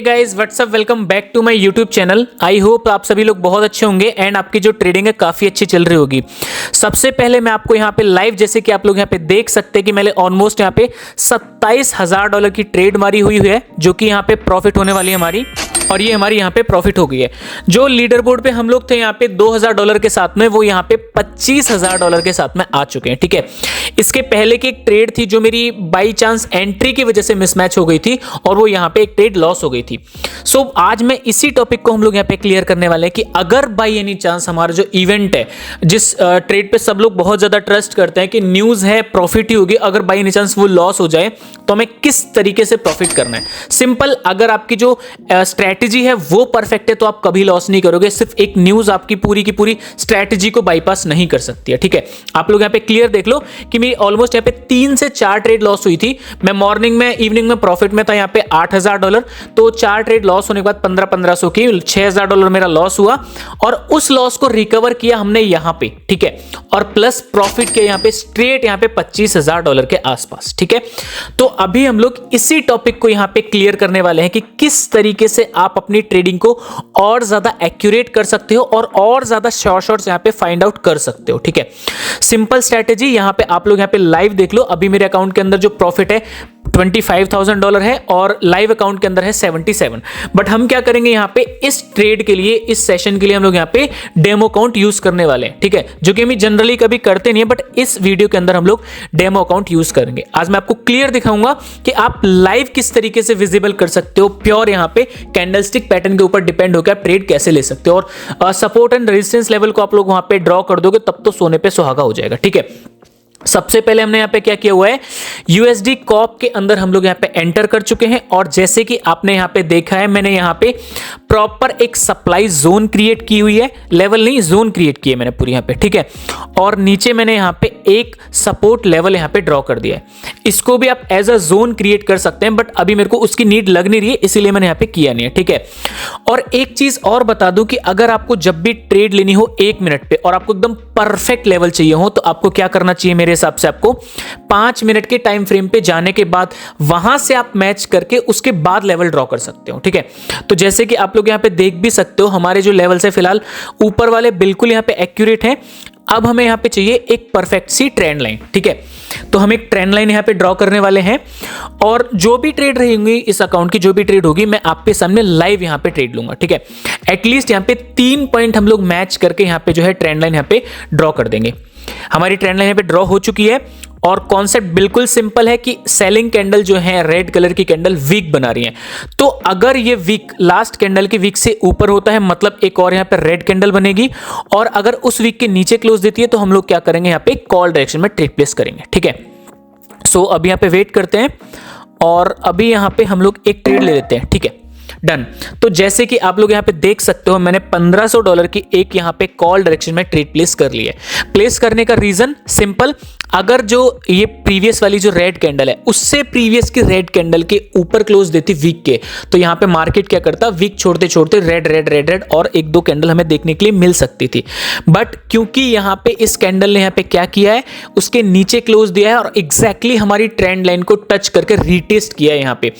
Guys what's up, welcome back to my YouTube channel. I hope आप सभी लोग बहुत अच्छे होंगे एंड आपकी जो ट्रेडिंग है काफ़ी अच्छी चल रही होगी। सबसे पहले मैं आपको यहाँ पे लाइव, जैसे कि आप लोग यहाँ पे देख सकते हैं कि मैंने ऑलमोस्ट यहाँ पे $27,000 की ट्रेड मारी हुई है, जो कि यहाँ पे प्रॉफिट होने वाली है हमारी, और ये हमारी यहाँ पे प्रॉफिट हो गई है। जो लीडर बोर्ड पे हम लोग थे यहाँ पे $2,000 के साथ में, वो यहाँ पे $25,000 के साथ में आ चुके हैं। ठीक है, इसके पहले की एक ट्रेड थी जो मेरी बाई चांस एंट्री की वजह से मिसमैच हो गई थी और वो यहाँ पे एक ट्रेड लॉस हो गई थी। सो आज मैं इसी टॉपिक को हम लोग यहाँ पे क्लियर करने वाले हैं कि अगर बाई एनी चांस हमारा जो इवेंट है, जिस ट्रेड पे सब लोग बहुत ज्यादा ट्रस्ट करते हैं कि न्यूज है प्रॉफिट ही होगी, अगर बाई एनी चांस वो लॉस हो जाए तो हमें किस तरीके से प्रॉफिट करना है। सिंपल, अगर आपकी जो स्ट्रैटेजी है वो परफेक्ट है तो आप कभी लॉस नहीं करोगे। सिर्फ एक न्यूज आपकी पूरी की पूरी स्ट्रैटेजी को बाईपास नहीं कर सकती है। ठीक है, आप लोग यहाँ पे क्लियर देख लो कि मेरी ऑलमोस्ट यहाँ पे 3 से 4 ट्रेड लॉस हुई थी। मैं मॉर्निंग में, इवनिंग में प्रॉफिट में था यहाँ पे $8,000, तो 4 ट्रेड लॉस होने के बाद 1500 की $6,000 मेरा लॉस हुआ, और उस लॉस को रिकवर किया हमने यहाँ पे। ठीक है, और प्लस प्रॉफिट के यहाँ पे स्ट्रेट यहाँ पे $25,000 के आसपास। ठीक है, तो अभी हम लोग इसी टॉपिक को यहाँ पे क्लियर करने वाले हैं कि किस तरीके से आप अपनी ट्रेडिंग को और ज्यादा एक्यूरेट कर सकते हो और ज्यादा शॉर्ट्स यहाँ पे फाइंड आउट कर सकते हो। ठीक है, सिंपल स्ट्रैटेजी यहाँ पे आप लोग यहाँ पे लाइव देख लो। अभी मेरे अकाउंट के अंदर जो प्रॉफिट है $25,000 है और लाइव अकाउंट के अंदर है 77। बट हम क्या करेंगे यहाँ पे, इस ट्रेड के लिए, इस सेशन के लिए हम लोग यहाँ पे डेमो अकाउंट यूज करने वाले हैं। ठीक है, जो कि हम जनरली कभी करते नहीं है, बट इस वीडियो के अंदर हम लोग डेमो अकाउंट यूज करेंगे। आज मैं आपको क्लियर दिखाऊंगा कि आप लाइव किस तरीके से विजिबल कर सकते हो। प्योर यहाँ पे कैंडलस्टिक पैटर्न के ऊपर डिपेंड होकर आप ट्रेड कैसे ले सकते हो, और सपोर्ट एंड रेजिस्टेंस लेवल को आप लोग वहां पे ड्रॉ कर दोगे तब तो सोने पे सुहागा हो जाएगा। ठीक है, सबसे पहले हमने यहाँ पे क्या किया हुआ है, यूएसडी कॉप के अंदर हम लोग यहाँ पे एंटर कर चुके हैं, और जैसे कि आपने यहाँ पे देखा है, मैंने यहाँ पे प्रॉपर एक सप्लाई जोन क्रिएट की हुई है, लेवल नहीं जोन क्रिएट की है मैंने पूरी यहाँ पे। ठीक है, और नीचे मैंने यहाँ पे एक सपोर्ट लेवल यहाँ पे ड्रॉ कर दिया है। इसको भी आप एज अ जोन क्रिएट कर सकते हैं, बट अभी मेरे को उसकी नीड लग नहीं रही है, इसीलिए मैंने यहाँ पे किया नहीं है। ठीक है, और एक चीज और बता दूं कि अगर आपको जब भी ट्रेड लेनी हो 1 मिनट पे और आपको एकदम परफेक्ट लेवल चाहिए हो, तो आपको क्या करना चाहिए, मेरे हिसाब से आपको 5 मिनट के टाइम फ्रेम पे जाने के बाद वहां से आप मैच करके उसके बाद लेवल ड्रॉ कर सकते हो। ठीक है, तो जैसे कि आप लोग यहां पे देख भी सकते हो, हमारे जो लेवल्स है फिलहाल ऊपर वाले बिल्कुल यहां पे एक्यूरेट हैं। अब हमें यहां पे चाहिए एक परफेक्ट सी ट्रेंड लाइन। ठीक है, तो हम एक ट्रेंड लाइन यहां पे ड्रॉ करने वाले हैं, और जो भी ट्रेड रहेंगी इस अकाउंट की, जो भी ट्रेड होगी, मैं आपके सामने लाइव यहां पे ट्रेड लूंगा। ठीक है, एटलीस्ट यहां पे 3 पॉइंट हम लोग मैच करके यहां पे जो है ट्रेंड लाइन यहां पे ड्रॉ कर देंगे। हमारी ट्रेंड लाइन यहां पे ड्रॉ हो चुकी है, और कॉन्सेप्ट बिल्कुल सिंपल है कि सेलिंग कैंडल जो है रेड कलर की कैंडल वीक बना रही है, तो अगर ये वीक लास्ट कैंडल की वीक से ऊपर होता है, मतलब एक और यहाँ पे रेड कैंडल बनेगी, और अगर उस वीक के नीचे क्लोज देती है तो हम लोग क्या करेंगे, यहाँ पे कॉल डायरेक्शन में ट्रेड प्लेस करेंगे। ठीक है, सो अभी यहाँ पे वेट करते हैं, और अभी यहाँ पे हम लोग एक ट्रेड ले लेते हैं। ठीक है, डन। तो जैसे कि आप लोग यहाँ पे देख सकते हो, मैंने $1500 की एक यहाँ पे कॉल डायरेक्शन में ट्रेड प्लेस कर ली है। प्लेस करने का रीजन सिंपल, अगर जो ये प्रीवियस वाली जो रेड कैंडल है उससे प्रीवियस की रेड कैंडल के ऊपर क्लोज देती वीक के, तो यहाँ पे मार्केट क्या करता, वीक छोड़ते छोड़ते रेड रेड रेड रेड और 1-2 कैंडल हमें देखने के लिए मिल सकती थी। बट क्योंकि यहाँ पे इस कैंडल ने यहाँ पे क्या किया है, उसके नीचे क्लोज दिया है और एग्जैक्टली हमारी ट्रेंड लाइन को टच करके रीटेस्ट किया है यहाँ पे,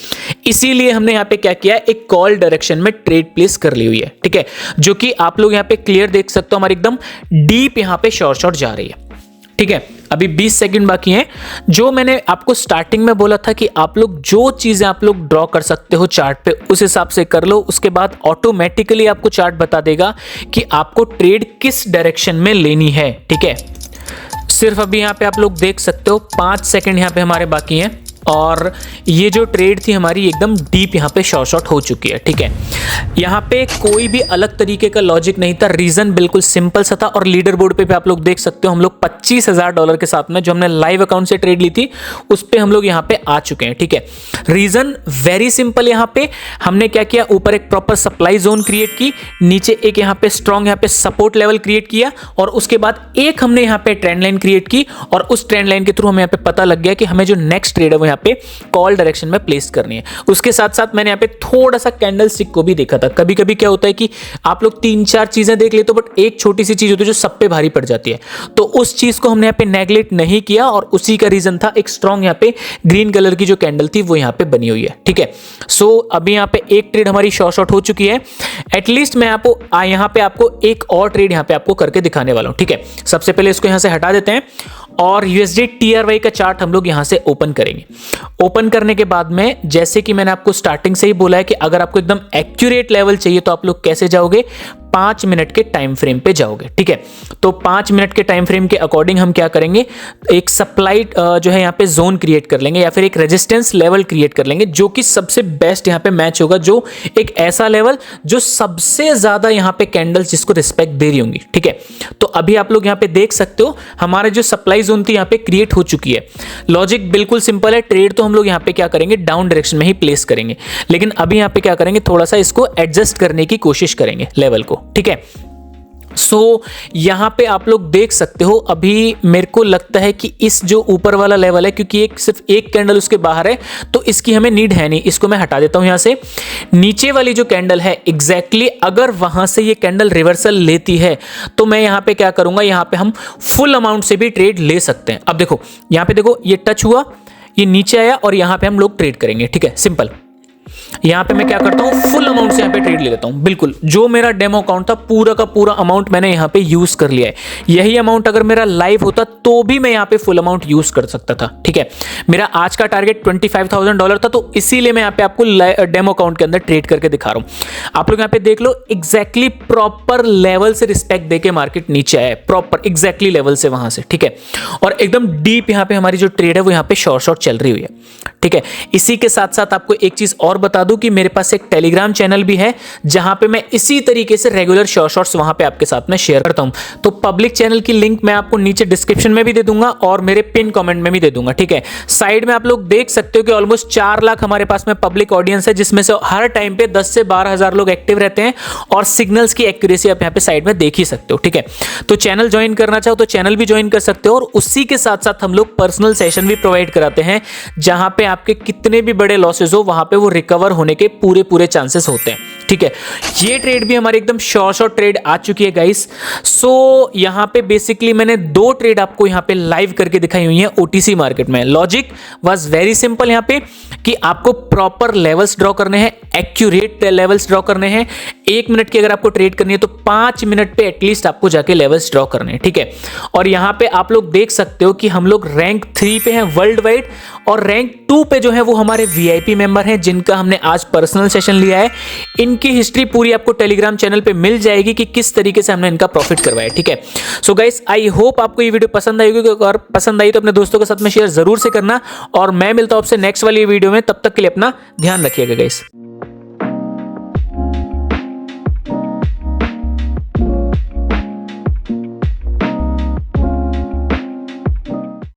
इसीलिए हमने यहाँ पे क्या किया है, एक कॉल डायरेक्शन में ट्रेड प्लेस कर ली हुई है। ठीक है, जो कि आप लोग यहाँ पे क्लियर देख सकते हो, हमारी एकदम डीप यहाँ पे शॉर्ट जा रही है। ठीक है, अभी 20 सेकंड बाकी हैं। जो मैंने आपको स्टार्टिंग में बोला था कि आप लोग जो चीजें आप लोग ड्रॉ कर सकते हो चार्ट पे, उस हिसाब से कर लो, उसके बाद ऑटोमेटिकली आपको चार्ट बता देगा कि आपको ट्रेड किस डायरेक्शन में लेनी है। ठीक है, सिर्फ अभी यहाँ पे आप लोग देख सकते हो 5 सेकंड यहाँ पे हमारे बाकी हैं, और ये जो ट्रेड थी हमारी एकदम डीप यहाँ पे शॉर्ट हो चुकी है। ठीक है, यहाँ पे कोई भी अलग तरीके का लॉजिक नहीं था, रीजन बिल्कुल सिंपल सा था, और लीडर बोर्ड पे भी आप लोग देख सकते हो हम लोग $25,000 के साथ में, जो हमने लाइव अकाउंट से ट्रेड ली थी, उस पे हम लोग यहाँ पे आ चुके हैं। ठीक है, रीजन वेरी सिंपल, यहाँ पे हमने क्या किया, ऊपर एक प्रॉपर सप्लाई जोन क्रिएट की, नीचे एक यहाँ पे स्ट्रॉन्ग यहाँ पे सपोर्ट लेवल क्रिएट किया, और उसके बाद एक हमने यहाँ पे ट्रेंड लाइन क्रिएट की, और उस ट्रेंड लाइन के थ्रू हमें यहाँ पे पता लग गया कि हमें जो नेक्स्ट ट्रेड है वो यहाँ यहाँ पे कॉल डायरेक्शन में प्लेस करनी है। उसके साथ साथ मैंने यहाँ पे थोड़ा सा कैंडल स्टिक को भी देखा था। कभी कभी क्या होता है कि आप लोग 3-4 चीजें देख लेते हो बट एक छोटी सी चीज होती है जो सब पे भारी पड़ जाती है, तो उस चीज को हमने यहाँ पे नेगलेक्ट नहीं किया और उसी का रीजन था एक स्ट्रॉन्ग यहाँ पे ग्रीन कलर की जो कैंडल थी वो यहाँ पे बनी हुई है। ठीक है, सो अभी यहाँ पे एक ट्रेड हमारी शॉर्ट हो चुकी है। एटलीस्ट मैं आपको यहाँ पे आपको एक और ट्रेड यहाँ पे आपको करके दिखाने वाला हूँ। ठीक है, सबसे पहले इसको यहाँ से हटा देते हैं और USD TRY का चार्ट हम लोग यहां से ओपन करेंगे। ओपन करने के बाद में जैसे कि मैंने आपको स्टार्टिंग से ही बोला है कि अगर आपको एकदम एक्यूरेट लेवल चाहिए तो आप लोग कैसे जाओगे, 5 मिनट के टाइम फ्रेम पे जाओगे। ठीक है, तो 5 मिनट के टाइम फ्रेम के अकॉर्डिंग हम क्या करेंगे, एक सप्लाई जो है यहाँ पे जोन क्रिएट कर लेंगे या फिर एक रेजिस्टेंस लेवल क्रिएट कर लेंगे जो कि सबसे बेस्ट यहाँ पे मैच होगा, जो एक ऐसा लेवल जो सबसे ज्यादा यहाँ पे कैंडल्स जिसको रिस्पेक्ट दे रही होंगी। ठीक है, तो अभी आप लोग यहाँ पे देख सकते हो हमारे जो सप्लाई जोन थी यहाँ पे क्रिएट हो चुकी है। लॉजिक बिल्कुल सिंपल है, ट्रेड तो हम लोग यहाँ पे क्या करेंगे, डाउन डायरेक्शन में ही प्लेस करेंगे, लेकिन अभी यहाँ पे क्या करेंगे, थोड़ा सा इसको एडजस्ट करने की कोशिश करेंगे लेवल को। ठीक है, सो यहां पे आप लोग देख सकते हो अभी मेरे को लगता है कि इस जो ऊपर वाला लेवल है, क्योंकि एक सिर्फ एक कैंडल उसके बाहर है तो इसकी हमें नीड है नहीं, इसको मैं हटा देता हूं यहां से। नीचे वाली जो कैंडल है एग्जैक्टली अगर वहां से ये कैंडल रिवर्सल लेती है तो मैं यहां पे क्या करूंगा, यहां पे हम फुल अमाउंट से भी ट्रेड ले सकते हैं। अब देखो यहां पे देखो ये टच हुआ, ये नीचे आया और यहां पे हम लोग ट्रेड करेंगे। ठीक है, सिंपल। यहां पे मैं क्या करता हूं, फुल अमाउंट से यहां पे ट्रेड ले लेता हूं। बिल्कुल जो मेरा डेमो अकाउंट था पूरा का पूरा अमाउंट मैंने यहां पे यूज कर लिया है। यही अमाउंट अगर मेरा लाइव होता तो भी मैं यहां पे फुल अमाउंट यूज कर सकता था। ठीक है, मेरा आज का टारगेट $25,000 था, तो इसीलिए मैं यहां पे आपको डेमो अकाउंट के अंदर ट्रेड करके दिखा रहा हूं। आप लोग यहां पे देख लो एग्जैक्टली प्रॉपर लेवल से रिस्पेक्ट देके मार्केट नीचे आया है, प्रॉपर एग्जैक्टली लेवल से वहां से। ठीक है, और एकदम डीप यहां पे हमारी जो ट्रेड है वो यहां पे शॉर्ट चल रही हुई है। ठीक है, इसी के साथ साथ आपको एक चीज और बता दूं कि मेरे पास एक टेलीग्राम चैनल भी है जहां पे मैं इसी तरीके से रेगुलर शॉर्ट्स वहां पे आपके साथ में शेयर करता हूं। तो पब्लिक चैनल की लिंक मैं आपको नीचे डिस्क्रिप्शन में भी दे दूंगा और मेरे पिन कमेंट में भी दे दूंगा। ठीक है, साइड में आप लोग देख सकते हो कि ऑलमोस्ट 4 लाख हमारे पास में पब्लिक ऑडियंस है, जिसमें से हर टाइम पे 10 से 12 हजार लोग एक्टिव रहते हैं और सिग्नल्स की एक्यूरेसी आप यहाँ पे साइड में देख ही सकते हो। ठीक है, तो चैनल ज्वाइन करना चाहो तो चैनल भी ज्वाइन कर सकते हो और उसी के साथ साथ हम लोग पर्सनल सेशन भी प्रोवाइड कराते हैं जहां पे आपके कितने भी बड़े लॉसेस हो वहां पे वो रिकवर होने के पूरे चांसेस होते हैं। ठीक है, ये ट्रेड भी हमारी एकदम शॉर्ट ट्रेड आ चुकी है गाइस। सो यहां पे बेसिकली मैंने 2 ट्रेड आपको यहां पे लाइव करके दिखाई हुई है OTC मार्केट में। लॉजिक वाज वेरी सिंपल यहां पे कि आपको प्रॉपर लेवल्स ड्रॉ करने हैं, एक्यूरेट लेवल्स ड्रॉ करने हैं। 1 मिनट की अगर आपको ट्रेड करनी है तो 5 मिनट पे एटलीस्ट आपको जाके लेवल्स ड्रॉ करने हैं। ठीक है, और यहां पे आप लोग देख सकते हो कि हम लोग रैंक 3 पे हैं वर्ल्ड वाइड और रैंक 2 पे जो है वो हमारे VIP मेंबर हैं जिनका हमने आज पर्सनल सेशन लिया है। इनकी हिस्ट्री पूरी आपको टेलीग्राम चैनल पे मिल जाएगी कि किस तरीके से हमने इनका प्रॉफिट करवाया। ठीक है, सो गाइस आई होप आपको ये वीडियो पसंद आई होगी, अगर पसंद आई तो अपने दोस्तों के साथ में शेयर जरूर से करना और मैं मिलता हूं आपसे नेक्स्ट वाली वीडियो में। तब तक के लिए अपना ध्यान रखिएगा गाइस।